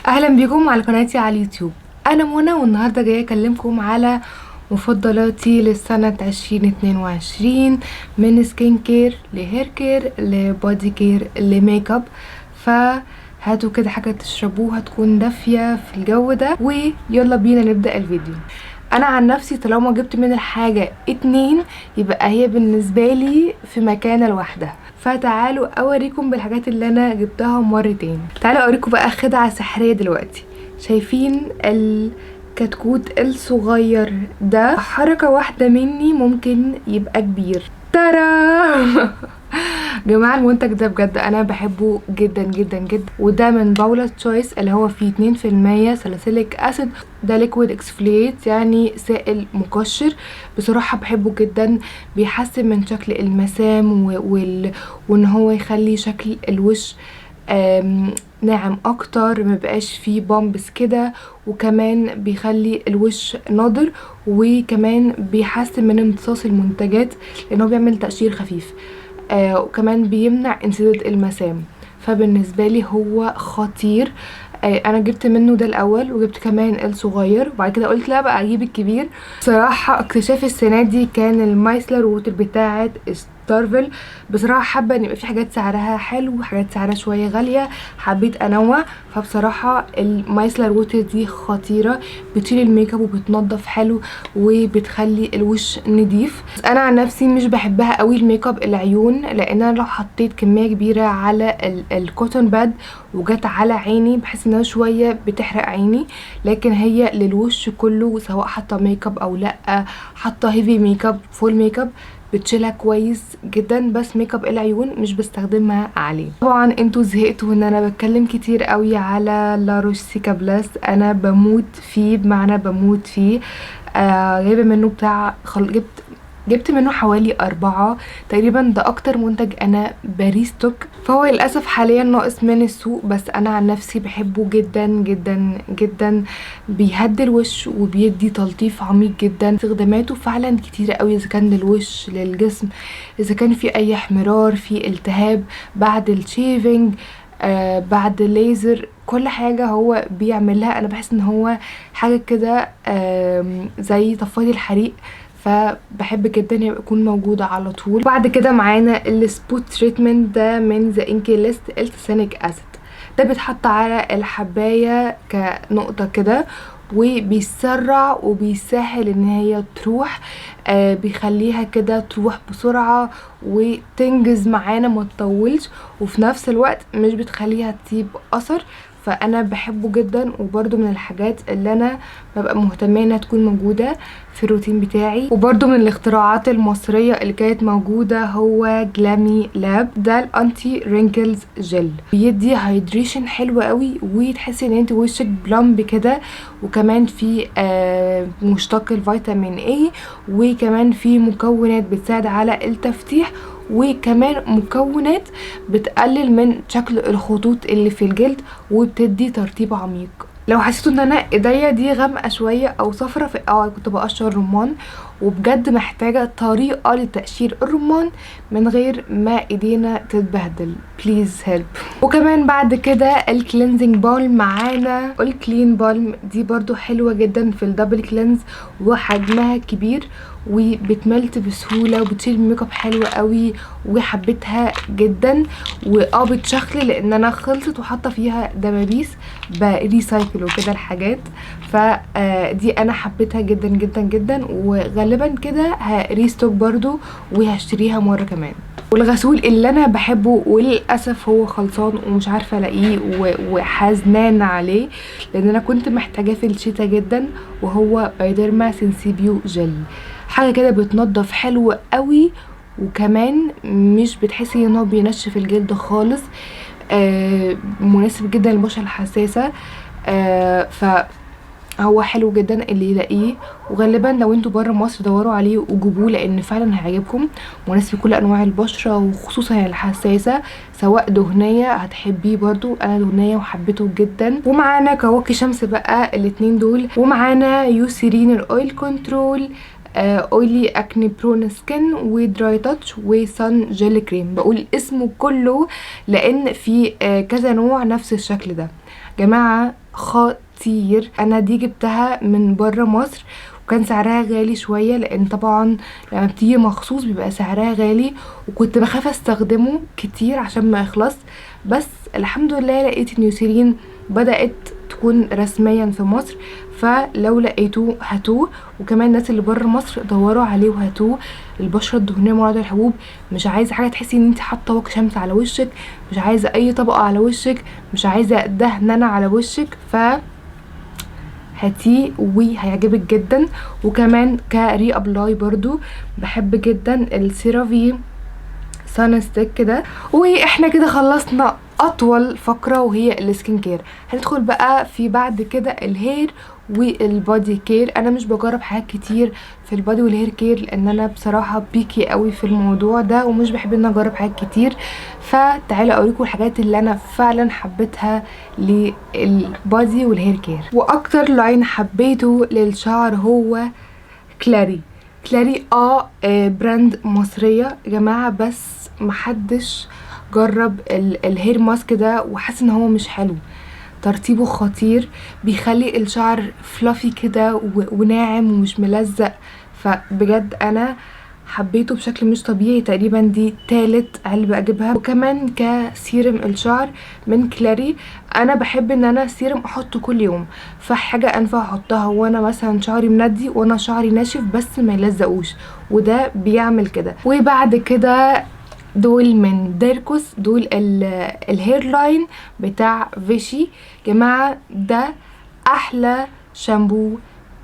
اهلا بيكم على قناتي على اليوتيوب. انا منى والنهارده جايه اكلمكم على مفضلاتي لسنه 2022 من سكين كير لهير كير لبودي كير لميك اب. فهاتوا كده حاجه تشربوها تكون دافيه في الجو ده، ويلا بينا نبدا الفيديو. انا عن نفسي طالما جبت من الحاجه 2 يبقى هي بالنسبه لي في مكانه لوحدها، فتعالوا اوريكم بالحاجات اللي انا جبتها مرتين. تعالوا اوريكم بقى خدعه سحريه دلوقتي. شايفين الكتكوت الصغير ده؟ حركه واحده مني ممكن يبقى كبير. ترى جماعه المنتج ده بجد انا بحبه جدا جدا جدا، وده من باولا تشويس اللي هو فيه 2% ساليسيليك اسيد. ده ليكويد اكسفوليت يعني سائل مقشر. بصراحه بحبه جدا، بيحسن من شكل المسام وان هو يخلي شكل الوش ناعم اكتر، مبقاش فيه بامبس كده، وكمان بيخلي الوش ناضر، وكمان بيحسن من امتصاص المنتجات لانه بيعمل تقشير خفيف. وكمان بيمنع انسداد المسام. فبالنسبه لي هو خطير. انا جبت منه ده الاول، وجبت كمان الصغير، وبعد كده قلت لا بقى اجيب الكبير. بصراحه اكتشاف السنه دي كان المايسلر ووتر بتاعه ستارفل. بصراحه حابه ان يبقى في حاجات سعرها حلو وحاجات سعرها شويه غاليه، حبيت انوع. فبصراحه المايسلر ووتر دي خطيره، بتشيل الميك اب وبتنضف حلو وبتخلي الوش نضيف. انا عن نفسي مش بحبها قوي الميك اب العيون، لان انا لو حطيت كميه كبيره على الكوتون باد وجت على عيني بحس انها شويه بتحرق عيني. لكن هي للوش كله، سواء حاطه ميك اب او لا، حاطه هيفي ميك اب فول ميك اب، بتشيلها كويس جدا. بس ميك اب العيون مش بستخدمها عليه. طبعا انتوا زهقتوا ان انا بتكلم كتير قوي على لاروش سيكابلاس. انا بموت فيه، بمعنى بموت فيه. جايبه منه بتاع جبت منه حوالي 4 تقريبا. ده اكتر منتج انا بريستوك، فهو للاسف حاليا ناقص من السوق، بس انا عن نفسي بحبه جدا جدا جدا. بيهدي الوش وبيدي تلطيف عميق جدا. استخداماته فعلا كتيره قوي، اذا كان للوش للجسم، اذا كان في اي احمرار، في التهاب بعد الشيفنج، بعد الليزر، كل حاجه هو بيعملها. انا بحس ان هو حاجه كده زي طفايه الحريق، فبحب جدا يكون موجوده على طول. بعد كده معانا السبوت تريتمنت ده من ذا انكي ليست التسانيك اسيد. ده بيتحط على الحبايه كنقطه كده، وبيسرع وبيسهل ان هي تروح. بيخليها كده تروح بسرعه وتنجز معانا ما تطولش، وفي نفس الوقت مش بتخليها تسيب اثر. فانا بحبه جدا، وبرده من الحاجات اللي انا ببقى مهتمه انها تكون موجوده في الروتين بتاعي. وبرده من الاختراعات المصريه اللي كانت موجوده هو جلامي لاب. ده الانتي رينكلز جل، بيدي هايدريشن حلو قوي، وتحسي ان انت وشك بلمب كده. وكمان في مشتق الفيتامين اي، وكمان في مكونات بتساعد على التفتيح، وكمان مكونات بتقلل من شكل الخطوط اللي في الجلد، وبتدي ترطيب عميق. لو حسيتوا ان انا ايديا دي غامقه شويه او صفرة في كنت بقشر رمان، وبجد محتاجه طريقه لتقشير الرمان من غير ما ايدينا تتبهدل. بليز هيلب. وكمان بعد كده الكلينزنج بالم معانا الكلين بالم. دي برضو حلوه جدا في الدبل كلينز، وحجمها كبير وبتملت بسهوله، وبتشيل الميك اب حلوه قوي، وحبيتها جدا. بتشخلي لان انا خلصت وحاطه فيها دبابيس بريسايكل وكده الحاجات. فدي انا حبيتها جدا جدا جدا، وغالبا كده هريستوك برضو وهشتريها مره كمان. والغسول اللي انا بحبه وللاسف هو خلصان ومش عارفه الاقيه وحزنان عليه، لان انا كنت محتاجاه في الشتا جدا، وهو بايدرما سنسيبيو جل. حاجه كده بتنضف حلو قوي، وكمان مش بتحسي ان هو بينشف الجلد خالص. مناسب جدا للبشره الحساسه. فهو حلو جدا اللي يلاقيه. وغالبا لو انتوا بره مصر دوروا عليه وجيبوه، لان فعلا هيعجبكم. مناسب لكل انواع البشره، وخصوصا الحساسه، سواء دهنيه هتحبيه برضو. انا دهنيه وحبيته جدا. ومعانا كواكي شمس بقى الاتنين دول. ومعانا يوسيرين الاويل كنترول، اويلي اكني برون سكين، ودراي تاتش، وسان جيل كريم. بقول اسمه كله لان في كذا نوع نفس الشكل ده. جماعه خطير. انا دي جبتها من بره مصر وكان سعرها غالي شويه، لان طبعا لما بتيجي مخصوص بيبقى سعرها غالي، وكنت بخاف استخدمه كتير عشان ما يخلص. بس الحمد لله لقيت نيوسيرين بدأت تكون رسميا في مصر، فلو لقيتوه هاتوه. وكمان الناس اللي بره مصر دوروا عليه وهاتوه. البشره الدهنيه مرض الحبوب، مش عايزه حاجه تحسي ان انت حاطه واقي شمس على وشك، مش عايزه اي طبقه على وشك، مش عايزه دهننه على وشك، ف هاتيه وهيعجبك جدا. وكمان كري ابلاي برضو بحب جدا السيرافي سان ستيك ده. واحنا كده خلصنا اطول فقره وهي السكين كير. هندخل بقى في بعد كده الهير والبادي كير. انا مش بجرب حاجات كتير في البادي والهير كير لان انا بصراحه بيكي قوي في الموضوع ده ومش بحب ان اجرب حاجات كتير. فتعالوا اوريكم الحاجات اللي انا فعلا حبيتها للبادي والهير كير. واكتر لاين حبيته للشعر هو كلاري. كلاري براند مصريه يا جماعه، بس محدش جرب الهير ماسك ده وحاسس ان هو مش حلو. ترتيبه خطير، بيخلي الشعر فلافي كده وناعم ومش ملزق. فبجد انا حبيته بشكل مش طبيعي. تقريبا دي تالت علبة اجيبها. وكمان كسيرم الشعر من كلاري، انا بحب ان انا سيرم احطه كل يوم، فحاجة انفع احطها وانا مثلا شعري مندي وانا شعري ناشف بس ما يلزقوش، وده بيعمل كده. وبعد كده دول من ديركوس، دول الهير لاين بتاع فيشي. جماعة ده احلى شامبو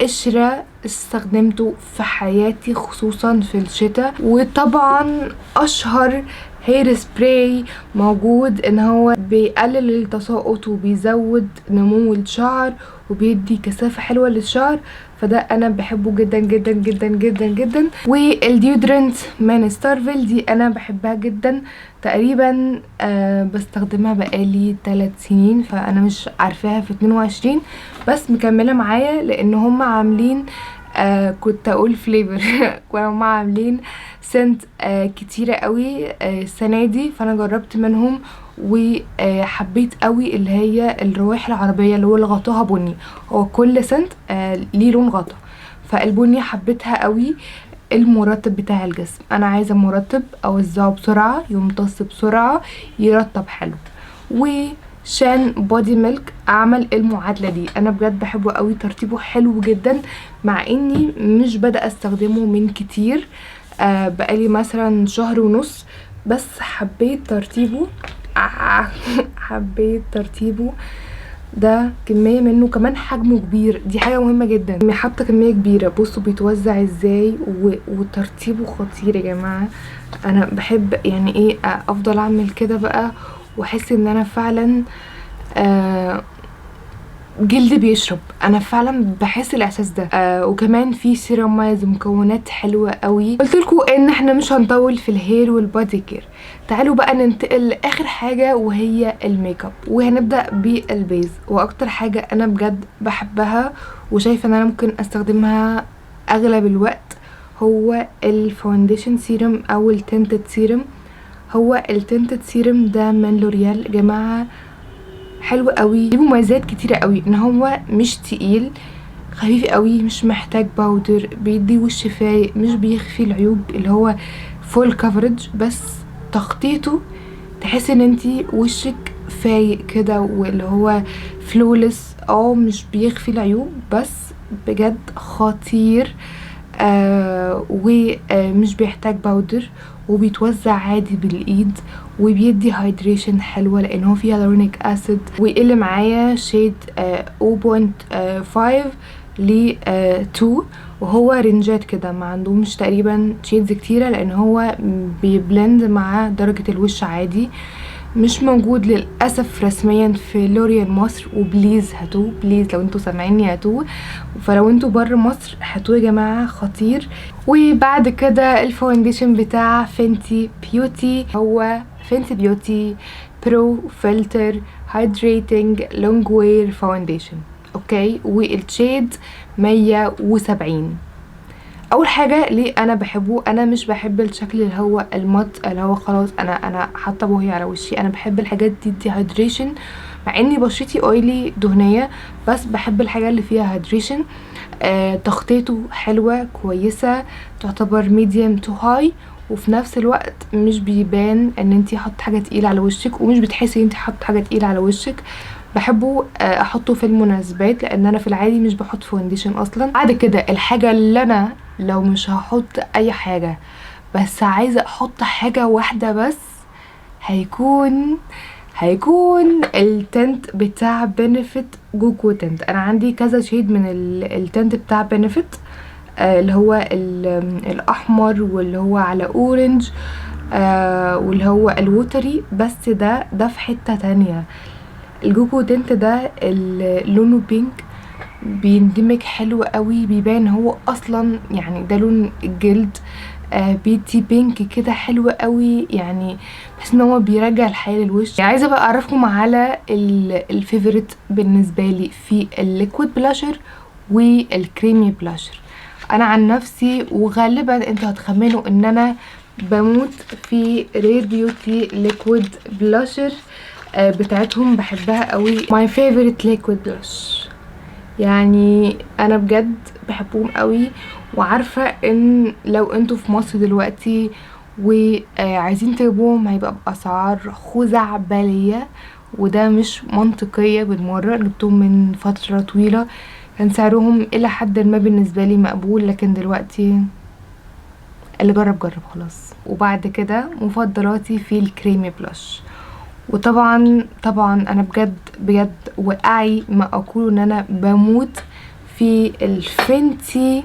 قشرة استخدمته في حياتي خصوصا في الشتاء. وطبعا اشهر هير سبراي موجود ان هو بيقلل التساقط وبيزود نمو الشعر وبيدي كثافة حلوة للشعر، فده انا بحبه جدا جدا جدا جدا جدا. والديودرنت من ستارفيل دي انا بحبها جدا، تقريبا بستخدمها بقالي 3 سنين، فانا مش عارفاها في 22 بس مكمله معايا لان هم عاملين كنت اقول فليفر هم عاملين سنت كتيره قوي السنه دي، فانا جربت منهم وحبيت قوي اللي هي الروائح العربيه اللي هو اللي غطاها بني. هو كل سنت ليه لون غطا، فالبني حبيتها قوي. المرطب بتاع الجسم، انا عايزه مرطب اوزعه بسرعه يمتص بسرعه يرطب حلو. وشان بودي ميلك عمل المعادله دي، انا بجد بحبه قوي، ترتيبه حلو جدا مع اني مش بدأ استخدمه من كتير، بقالي مثلا شهر ونص، بس حبيت ترتيبه حبيت ترتيبه. ده كمية منه كمان حجمه كبير، دي حاجة مهمة جدا، حاطة كمية كبيرة. بصوا بيتوزع ازاي وترتيبه خطير يا جماعة. انا بحب يعني ايه افضل اعمل كده بقى واحس ان انا فعلا جلدي بيشرب، انا فعلا بحس الاحساس ده. وكمان في سيرامايز مكونات حلوه قوي. قلت لكم ان احنا مش هنطول في الهير والبادي كير، تعالوا بقى ننتقل لاخر حاجه وهي الميك اب. وهنبدا بالبيز، واكتر حاجه انا بجد بحبها وشايفه ان انا ممكن استخدمها اغلب الوقت هو الفاونديشن سيرم او التنتد سيرم. هو التنتد سيرم ده من لوريال جماعه، حلو قوي، ليه مميزات كتيره قوي، ان هو مش تقيل، خفيف قوي، مش محتاج باودر، بيدي وش فايق، مش بيخفي العيوب، اللي هو فول كفرج، بس تخطيطه تحس ان انتي وشك فايق كده واللي هو فلولس، مش بيخفي العيوب، بس بجد خطير. ومش بيحتاج باودر وبيتوزع عادي بالايد وبيدي هايدريشن حلوه لان هو فيها هيالورونيك اسيد. واللي معايا شيد 0.5 ل 2، وهو رينجات كده، ما عندهمش تقريبا شيدز كتيره لان هو بيبلند مع درجه الوش عادي. مش موجود للاسف رسميا في لوريال مصر، وبليز هاتوه، بليز لو انتوا سامعيني هاتوه، فلو انتوا بره مصر هاتوه يا جماعه، خطير. وبعد كده الفاونديشن بتاع فينتي بيوتي، هو فينتي بيوتي برو فلتر هايدريتنج لونج وير فاونديشن، اوكي، والشيد 170. اول حاجه ليه انا بحبه، انا مش بحب الشكل اللي هو المط اللي هو خلاص انا حاطه بوهي على وشي، انا بحب الحاجات دي هايدريشن مع اني بشرتي اويلي دهنيه، بس بحب الحاجه اللي فيها هيدريشن. تغطيته حلوه كويسه، تعتبر ميديوم تو هاي، وفي نفس الوقت مش بيبان ان انتي حط حاجه تقيله على وشك، ومش بتحسي ان انتي حط حاجه تقيله على وشك. بحبه احطه في المناسبات، لان انا في العادي مش بحط فونديشن اصلا. بعد كده الحاجه اللي انا لو مش هحط اي حاجه بس عايزه احط حاجه واحده بس، هيكون التنت بتاع بنفيت جوجو تنت. انا عندي كذا شيد من التنت بتاع بنفيت، اللي هو الاحمر، واللي هو على اورنج، واللي هو الوتري. بس ده في حتة تانية. الجوجو تنت ده لونه بينك، بيندمج حلو قوي، بيبان هو اصلا يعني ده لون الجلد. بيتي بينك كده حلو قوي، يعني بحس ان هو بيرجع الحياه للوش. يعني عايزه بقى اعرفكم على الفيفوريت بالنسبه لي في الليكويد بلاشر والكريمي بلاشر. انا عن نفسي، وغالبا انتوا هتخمنوا ان انا بموت في رير بيوتي ليكويد بلاشر بتاعتهم، بحبها قوي. ماي فيفوريت ليكويد بلاش، يعني انا بجد بحبهم قوي. وعارفه ان لو انتوا في مصر دلوقتي وعايزين تجيبوهم هيبقى باسعار خزعبليه، وده مش منطقيه بالمره. جبتهم من فتره طويله كان سعرهم الى حد ما بالنسبه لي مقبول، لكن دلوقتي اللي جرب جرب خلاص. وبعد كده مفضلاتي في الكريمي بلاش. وطبعا انا بجد وقعي ما اقول ان انا بموت في الفنتي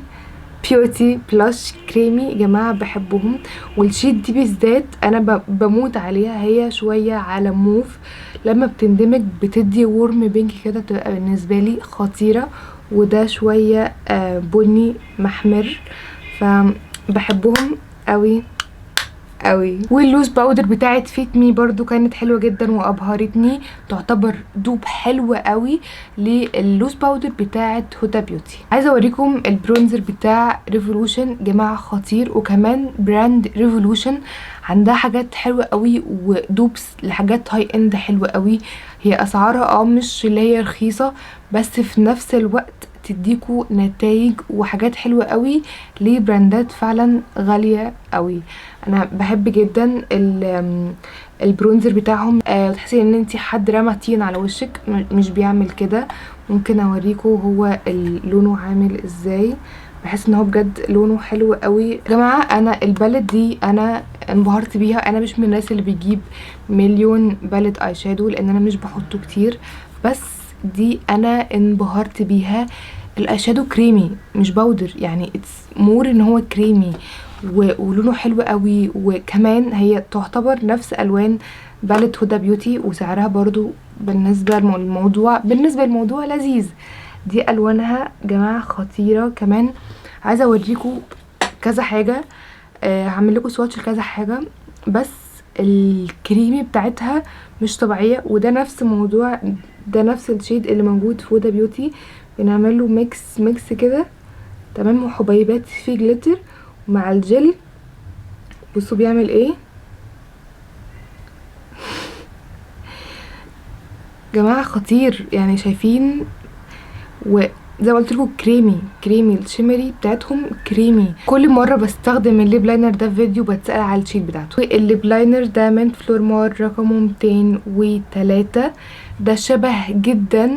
بيوتي بلاش كريمي يا جماعه، بحبهم. والشيد دي بالذات انا بموت عليها، هي شويه على موف، لما بتندمج بتدي ورم بينك كده، بتبقى بالنسبه لي خطيره. وده شويه بني محمر، فبحبهم قوي قوي. واللوز باودر بتاعت فيت مي برضو كانت حلوه جدا وابهرتني، تعتبر دوب حلوه قوي للوز باودر بتاعت هدى بيوتي. عايزه اوريكم البرونزر بتاع ريفولوشن جماعه، خطير. وكمان براند ريفولوشن عندها حاجات حلوه قوي ودوبس لحاجات هاي اند حلوه قوي. هي اسعارها مش اللي هي رخيصه، بس في نفس الوقت تديكوا نتائج وحاجات حلوه قوي لبراندات فعلا غاليه قوي. انا بحب جدا البرونزر بتاعهم. تحسي ان انتي حد رمى طين على وشك، مش بيعمل كده. ممكن اوريكم هو لونه عامل ازاي. بحس ان هو بجد لونه حلو قوي يا جماعه. انا البالت دي انا انبهرت بيها. انا مش من الناس اللي بيجيب مليون بالت اي شادو، لان انا مش بحطه كتير، بس دي انا انبهرت بيها. الاي شادو كريمي مش باودر، يعني اتس مور ان هو كريمي ولونه حلو قوي. وكمان هي تعتبر نفس الوان بالت هدى بيوتي، وسعرها برضو بالنسبه للموضوع لذيذ. دي الوانها جماعه خطيره. كمان عايزه اوريكم كذا حاجه، هعمل لكم سواتش لكذا حاجه، بس الكريمي بتاعتها مش طبيعيه. وده نفس الشيد اللي موجود في هدى بيوتي. بنعمل له ميكس كده تمام، وحبيبات فيه جليتر مع الجل. بصوا بيعمل ايه جماعه، خطير يعني، شايفين؟ وزي ما قلت لكم كريمي الشيمري بتاعتهم كريمي. كل مره بستخدم الليب لاينر ده في فيديو بتسال على الشيت بتاعته. الليب لاينر ده من فلورمار رقمه 203، ده شبه جدا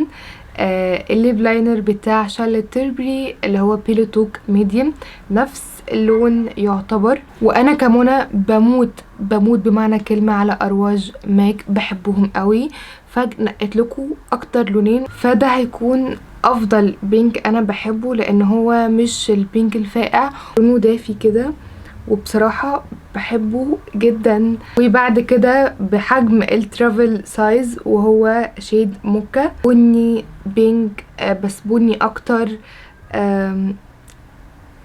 الليب لاينر بتاع شارلوت تيلبري اللي هو بيلو توك ميديوم، نفس اللون يعتبر. وانا كمنى بموت بمعنى كلمه على ارواج ماك، بحبهم قوي. فنقيت لكم اكتر لونين، فده هيكون افضل بينك انا بحبه، لان هو مش البينك الفاقع، لونه دافي كده، وبصراحة بحبه جدا. وبعد كده بحجم الترافل سايز، وهو شيد موكا بني بينك، بس بني اكتر.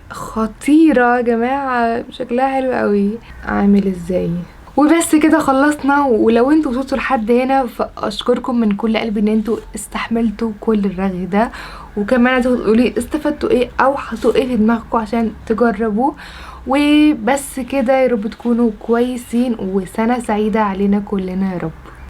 خطيرة يا جماعة، شكلها حلو قوي. عامل ازاي؟ وبس كده خلصنا. ولو انتوا وصلتوا لحد هنا فاشكركم من كل قلبي ان انتوا استحملتوا كل الرغي ده. وكمان عايزه تقولي استفدتوا ايه او حطوا ايه في دماغكم عشان تجربوه. وبس كده، يا رب تكونوا كويسين وسنه سعيده علينا كلنا يا رب.